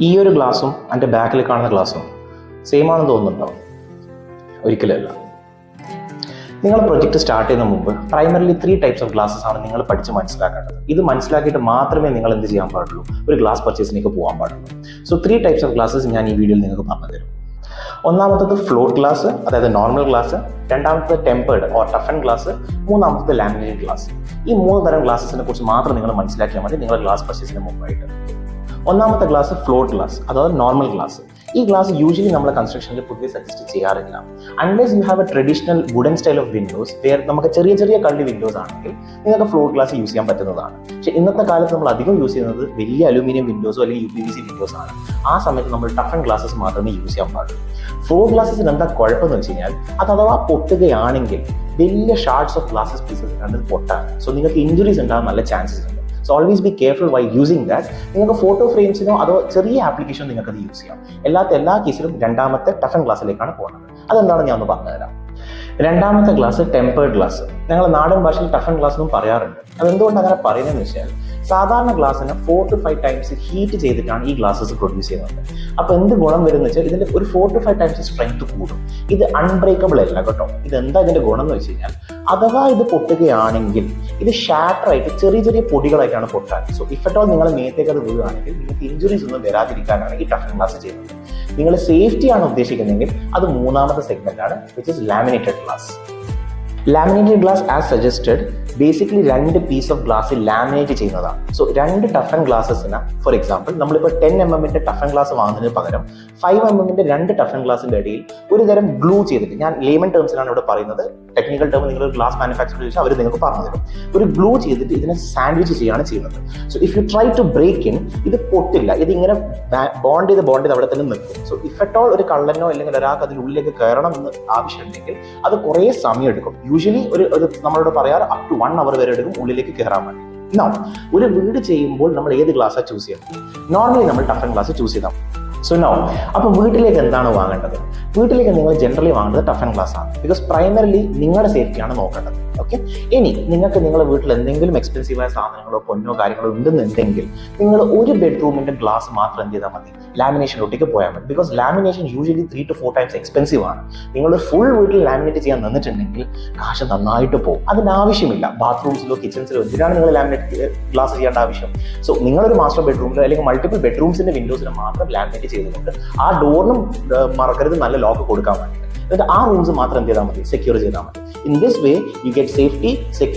ഈ ഒരു ഗ്ലാസും എൻ്റെ ബാക്കിൽ കാണുന്ന ഗ്ലാസും സെയിം ആണെന്ന് തോന്നുന്നുണ്ടോ? ഒരിക്കലല്ല. നിങ്ങൾ പ്രൊജക്ട് സ്റ്റാർട്ട് ചെയ്യുന്ന മുമ്പ് പ്രൈമറിലി 3 ടൈപ്സ് ഓഫ് ഗ്ലാസസ് ആണ് നിങ്ങൾ പഠിച്ച് മനസ്സിലാക്കേണ്ടത്. ഇത് മനസ്സിലാക്കിയിട്ട് മാത്രമേ നിങ്ങൾ എന്ത് ചെയ്യാൻ പാടുള്ളൂ, ഒരു ഗ്ലാസ് പർച്ചേസിലേക്ക് പോകാൻ പാടുള്ളൂ. സോ 3 ടൈപ്സ് ഓഫ് ഗ്ലാസസ് ഞാൻ ഈ വീഡിയോയിൽ നിങ്ങൾക്ക് പറഞ്ഞു തരും. ഒന്നാമത്തത് ഫ്ലോട്ട് ഗ്ലാസ്, അതായത് നോർമൽ ഗ്ലാസ്. രണ്ടാമത്തത് ടെമ്പേർഡ് ഓർ ടഫൻ ഗ്ലാസ്. മൂന്നാമത്തത് ലാമിനേറ്റഡ് ഗ്ലാസ്. ഈ 3 തരം ഗ്ലാസസിനെ കുറിച്ച് മാത്രം നിങ്ങൾ മനസ്സിലാക്കിയാൽ മതി നിങ്ങളുടെ ഗ്ലാസ് പർച്ചേസിന് മുമ്പായിട്ട്. ഒന്നാമത്തെ ഗ്ലാസ് ഫ്ലോട്ട് ഗ്ലാസ്, അതായത് നോർമൽ ഗ്ലാസ്. ഈ ഗ്ലാസ് യൂഷ്വലി നമ്മൾ കൺസ്ട്രക്ഷനിൽ പൊതുവെ സജസ്റ്റ് ചെയ്യാറില്ല. Unless you have a traditional wooden style of windows, where നമുക്ക് ചെറിയ ചെറിയ കള്ളി വിൻഡോസ് ആണെങ്കിൽ നിങ്ങൾക്ക് ഫ്ലോട്ട് ഗ്ലാസ് യൂസ് ചെയ്യാൻ പറ്റുന്നതാണ്. പക്ഷേ ഇന്നത്തെ കാലത്ത് നമ്മൾ അധികം യൂസ് ചെയ്യുന്നത് വലിയ അലൂമിനിയം വിൻഡോസോ അല്ലെങ്കിൽ UPVC വിൻഡോസ് ആണ്. ആ സമയത്ത് നമ്മൾ ടഫൻ ഗ്ലാസസ് മാത്രമേ യൂസ് ചെയ്യാൻ പാടുള്ളൂ. ഫ്ലോട്ട് ഗ്ലാസസിന് എന്താ കുഴപ്പമെന്ന് വെച്ച് കഴിഞ്ഞാൽ അത് അഥവാ പൊട്ടുകയാണെങ്കിൽ വലിയ ഷാർട്സ് ഓഫ് ഗ്ലാസസ് പീസസ് കണ്ടത് പൊട്ടാണ്. സോ നിങ്ങൾക്ക് ഇഞ്ചുറീസ് ഉണ്ടാകാൻ നല്ല ചാൻസസ് ഉണ്ട്. So always be careful why using that. നിങ്ങൾക്ക് ഫോട്ടോ ഫ്രെയിംസിനോ അതോ ചെറിയ ആപ്ലിക്കേഷനോ നിങ്ങൾക്ക് അത് യൂസ് ചെയ്യാം. എല്ലാ കേസിലും രണ്ടാമത്തെ ടഫൻ ഗ്ലാസ്സിലേക്കാണ് പോകുന്നത്. അതെന്താണെന്ന് ഞാൻ ഒന്ന് പറഞ്ഞുതരാം. രണ്ടാമത്തെ ഗ്ലാസ് ടെമ്പേർഡ് ഗ്ലാസ്. ഞങ്ങൾ നാടൻ ഭാഷയിൽ ടഫൻ ഗ്ലാസ് എന്നും പറയാറുണ്ട്. അതെന്തുകൊണ്ട് അങ്ങനെ പറയുന്നതെന്ന് വെച്ചാൽ സാധാരണ ഗ്ലാസ്സിന് 4 to 5 ടൈംസ് ഹീറ്റ് ചെയ്തിട്ടാണ് ഈ ഗ്ലാസസ് പ്രൊഡ്യൂസ് ചെയ്യുന്നത്. അപ്പോൾ എന്ത് ഗുണം വരുന്ന വെച്ചാൽ ഇതിന്റെ ഒരു 4 to 5 ടൈംസ് സ്ട്രെങ്ത് കൂടും. ഇത് അൺബ്രേക്കബിൾ അല്ല കേട്ടോ. ഇതെന്താ ഇതിന്റെ ഗുണം എന്ന് വെച്ച് കഴിഞ്ഞാൽ അഥവാ ഇത് പൊട്ടുകയാണെങ്കിൽ ഇത് ഷാറ്റർ ആയിട്ട് ചെറിയ ചെറിയ പൊടികളായിട്ടാണ് പൊട്ടാൻ. സോ ഇഫ് അറ്റ് ഓൾ നിങ്ങൾ മേത്തേക്ക് അത് വീഴുകയാണെങ്കിൽ നിങ്ങൾക്ക് ഇഞ്ചുറീസ് ഒന്നും വരാതിരിക്കാനാണ് ഈ ടഫൻ ഗ്ലാസ് ചെയ്യുന്നത്. നിങ്ങൾ സേഫ്റ്റി ആണ് ഉദ്ദേശിക്കുന്നതെങ്കിൽ അത് മൂന്നാമത്തെ സെഗ്മെന്റ് ആണ്, which is laminated glass. Laminated glass as suggested basically 2 piece of glass laminate ചെയ്യുന്നതാണ്. സോ 2 ടഫൻ ഗ്ലാസസിന് ഫോർ എക്സാമ്പിൾ നമ്മളിപ്പോൾ 10 mm ടഫൻ ഗ്ലാസ് വാങ്ങുന്നതിന് പകരം 5 mm 2 ടഫൻ ഗ്ലാസിന്റെ ഇടയിൽ ഒരു തരം ഗ്ലൂ ചെയ്തിട്ട്, ഞാൻ ലേമൻ ടേംസിലാണ് ഇവിടെ പറയുന്നത്, ടെക്നിക്കൽ ടേം നിങ്ങൾ ഗ്ലാസ് മാനുഫാക്ചർ ചോദിച്ചാൽ അവർ നിങ്ങൾക്ക് പറഞ്ഞു തരും. ഒരു ഗ്ലൂ ചെയ്തിട്ട് ഇതിനെ സാൻഡ്വിച്ച് ചെയ്യുകയാണ് ചെയ്യുന്നത്. So if you try to break in, ഇത് പൊട്ടില്ല. ഇതിങ്ങനെ ബോണ്ട് ചെയ്ത് അവിടെ തന്നെ നിൽക്കും. സോ ഇഫ് അറ്റ് ഓൾ ഒരു കള്ളനോ അല്ലെങ്കിൽ ഒരാൾക്ക് അതിനുള്ളിലേക്ക് കയറണം എന്ന് ആവശ്യമുണ്ടെങ്കിൽ അത് കുറേ സമയം എടുക്കും. യൂഷ്വലി ഒരു നമ്മളോട് പറയാറ് അപ് ടു 1 hour വരെ എടുക്കും ഉള്ളിലേക്ക് കയറാൻ വേണ്ടി. ഒരു വീട് ചെയ്യുമ്പോൾ നമ്മൾ ഏത് ഗ്ലാസ്സാണ് ചൂസ് ചെയ്യുന്നത്? നോർമലി നമ്മൾ ടഫൻ ഗ്ലാസ് ചൂസ് ചെയ്താൽ. സോ അപ്പോൾ വീട്ടിലേക്ക് എന്താണ് വാങ്ങേണ്ടത്? വീട്ടിലേക്ക് നിങ്ങൾ ജനറലി വാങ്ങേണ്ടത് ടഫൻ ഗ്ലാസ് ആണ്. ബിക്കോസ് പ്രൈമറിലി നിങ്ങളുടെ സേഫ്റ്റിയാണ് നോക്കേണ്ടത്. ഓക്കെ, ഇനി നിങ്ങൾക്ക് നിങ്ങളുടെ വീട്ടിൽ എന്തെങ്കിലും എക്സ്പെൻസീവായ സാധനങ്ങളോ പൊന്നോ കാര്യങ്ങളോ ഉണ്ടെന്നുണ്ടെങ്കിൽ നിങ്ങൾ ഒരു ബെഡ്റൂമിന്റെ ഗ്ലാസ് മാത്രം എന്ത് ചെയ്താൽ മതി, ലാമിനേഷനിലോട്ടേക്ക് പോയാൽ മതി. Because lamination usually 3 to 4 times expensive ആണ്. നിങ്ങൾ ഫുൾ വീട്ടിൽ ലാമിനേറ്റ് ചെയ്യാൻ നിന്നിട്ടുണ്ടെങ്കിൽ കാശ് നന്നായിട്ട് പോകും. അതിന് ആവശ്യമില്ല. ബാത്റൂംസിലോ കിച്ചൺസിലോ എന്തിനാണ് നിങ്ങൾ ലാമിനേറ്റ് ഗ്ലാസ് ചെയ്യേണ്ട ആവശ്യം? സോ നിങ്ങളൊരു മാസ്റ്റർ ബെഡ്റൂമിലോ അല്ലെങ്കിൽ മൾട്ടിപ്പിൾ ബെഡ്റൂംസിന്റെ വിൻഡോസിന് മാത്രം ലാമിനേറ്റ് ചെയ്തുകൊണ്ട് ആ ഡോറിനും മറക്കരുത് നല്ല ലോക്ക് കൊടുക്കാൻ വേണ്ടി. എന്നിട്ട് ആ റൂംസ് മാത്രം എന്ത് ചെയ്താൽ മതി, സെക്യൂർ ചെയ്താൽ മതി. In this way you get safety, secure